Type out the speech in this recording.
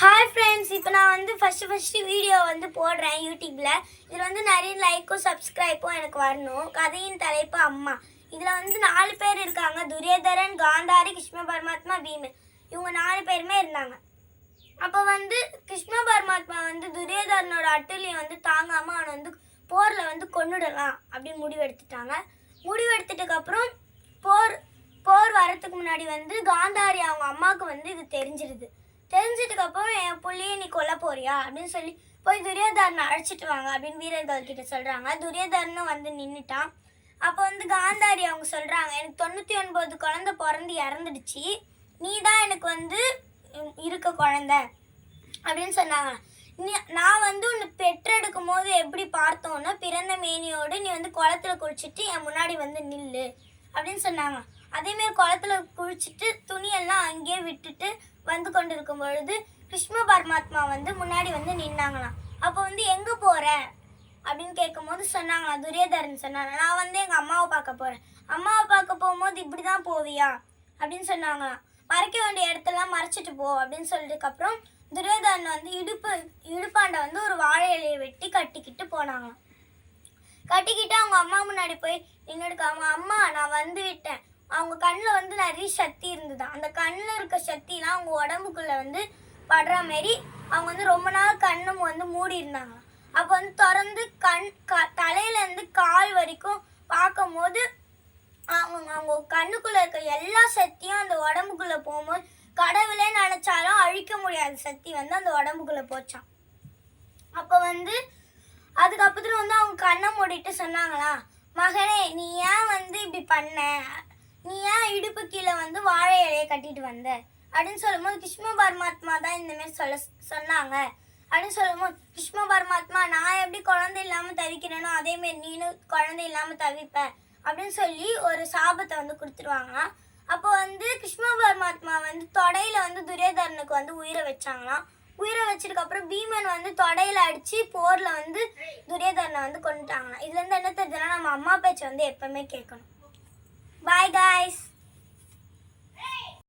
Hi friends, இப்போ நான் வந்து ஃபஸ்ட்டு வீடியோ வந்து போடுறேன் யூடியூப்பில். இதில் வந்து நிறைய லைக்கும் சப்ஸ்கிரைப்பும் எனக்கு வரணும். கதையின் தலைப்பு அம்மா. இதில் வந்து 4 பேர் இருக்காங்க. துரியோதரன், காந்தாரி, கிருஷ்ண பரமாத்மா, பீமன். இவங்க 4 பேருமே இருந்தாங்க. அப்போ வந்து கிருஷ்ண பரமாத்மா வந்து துரியோதரனோட அட்டுலியை வந்து தாங்காமல் அவனை வந்து போரில் வந்து கொன்னுடலாம் அப்படின்னு முடிவெடுத்துட்டாங்க. முடிவெடுத்துட்டுக்கப்புறம் போர் வரத்துக்கு முன்னாடி வந்து காந்தாரி அவங்க அம்மாவுக்கு வந்து இது தெரிஞ்சதுக்கப்புறம் என் புள்ளியை நீ கொல்ல போறியா அப்படின்னு சொல்லி போய் துரியோதரனை அழைச்சிட்டு வாங்க அப்படின்னு வீரர்கள் கிட்ட சொல்கிறாங்க. துரியோதரனும் வந்து நின்றுட்டான். அப்போ வந்து காந்தாரி அவங்க சொல்கிறாங்க, எனக்கு 99 குழந்தை பிறந்து இறந்துடுச்சு, நீ தான் எனக்கு வந்து இருக்க குழந்தை அப்படின்னு சொன்னாங்க. நான் வந்து உன்னை பெற்றெடுக்கும் போது எப்படி பார்த்தோன்னா பிறந்த மேனியோடு நீ வந்து குளத்துல குளிச்சுட்டு என் முன்னாடி வந்து நில்லு அப்படின்னு சொன்னாங்க. அதேமாரி குளத்துல குளிச்சுட்டு துணியெல்லாம் அங்கேயே விட்டுட்டு வந்து கொண்டு இருக்கும் பொழுது கிருஷ்ண பரமாத்மா வந்து முன்னாடி வந்து நின்னாங்களாம். அப்போ வந்து எங்கே போகிற அப்படின்னு கேட்கும்போது சொன்னாங்களா, துரியோதரன் சொன்னாங்க, நான் வந்து எங்கள் அம்மாவை பார்க்க போகிறேன். அம்மாவை பார்க்க போகும்போது இப்படி தான் போவியா அப்படின்னு சொன்னாங்களாம். மறைக்க வேண்டிய இடத்தெல்லாம் மறைச்சிட்டு போ அப்படின்னு சொல்லிட்டுக்கப்புறம் துரியோதரன் வந்து இடுப்பாண்டை வந்து ஒரு வாழை இலையை வெட்டி கட்டிக்கிட்டு போனாங்களாம். கட்டிக்கிட்டு அவங்க அம்மா முன்னாடி போய் நின்றுடுக்காம, அம்மா நான் வந்து விட்டேன். அவங்க கண்ணில் வந்து நிறைய சக்தி இருந்தது. அந்த கண்ணில் இருக்க சக்திலாம் அவங்க உடம்புக்குள்ளே வந்து படுற மாரி அவங்க வந்து ரொம்ப நாள் கண்ணும் வந்து மூடி இருந்தாங்க. அப்போ வந்து திறந்து தலையிலேருந்து கால் வரைக்கும் பார்க்கும் போது அவங்க கண்ணுக்குள்ளே இருக்க எல்லா சக்தியும் அந்த உடம்புக்குள்ளே போகும்போது கடவுளே நினச்சாலும் அழிக்க முடியாத சக்தி வந்து அந்த உடம்புக்குள்ளே போச்சான். அப்போ வந்து அதுக்கப்புறம் வந்து அவங்க கண்ணை மூடிட்டு சொன்னாங்களா, மகனே நீ ஏன் வந்து இப்படி பண்ண, நீ ஏன் இடுப்பு கீழே வந்து வாழை இலையை கட்டிட்டு வந்த அப்படின்னு சொல்லும்போது கிருஷ்ண பரமாத்மா தான் இந்தமாரி சொன்னாங்க அப்படின்னு சொல்லும்போது, கிருஷ்ண பரமாத்மா நான் எப்படி குழந்தை இல்லாமல் தவிக்கிறேனோ அதேமாரி நீனும் குழந்தை இல்லாமல் தவிப்ப அப்படின்னு சொல்லி ஒரு சாபத்தை வந்து கொடுத்துருவாங்களாம். அப்போ வந்து கிருஷ்ண பரமாத்மா வந்து தொடையில வந்து துரியோதரனுக்கு வந்து உயிரை வச்சாங்களாம். உயிரை வச்சதுக்கப்புறம் பீமன் வந்து தொடையில அடித்து போரில் வந்து துரியோதரனை வந்து கொண்டுட்டாங்களாம். இதுலேருந்து என்ன தெரியுதுன்னா நம்ம அம்மா பேச்சு வந்து எப்பவுமே கேட்கணும். Bye guys.